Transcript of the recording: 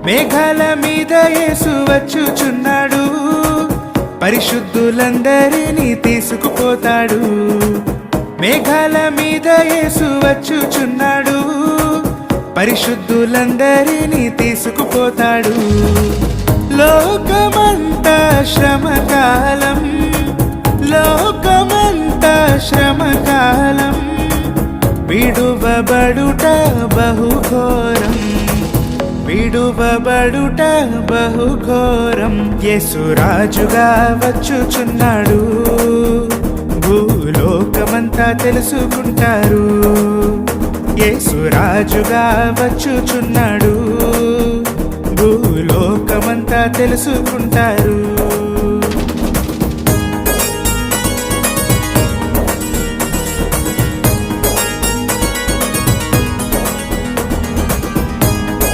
మేఘాల మీద యేసు వచ్చుచున్నాడు, పరిశుద్ధులందరినీ తీసుకుపోతాడు. మేఘాల మీద యేసు వచ్చుచున్నాడు, పరిశుద్ధులందరినీ తీసుకుపోతాడు. లోకమంతా శ్రమకాలం, లోకమంతా శ్రమకాలం, విడువబడుట బహుఘోరం, విడువబడుట బహుఘోరం. యేసు రాజుగా వచ్చుచున్నాడు, భూలోకమంతా తెలుసుకుంటారు. యేసు రాజుగా వచ్చుచున్నాడు, భూలోకమంతా తెలుసుకుంటారు.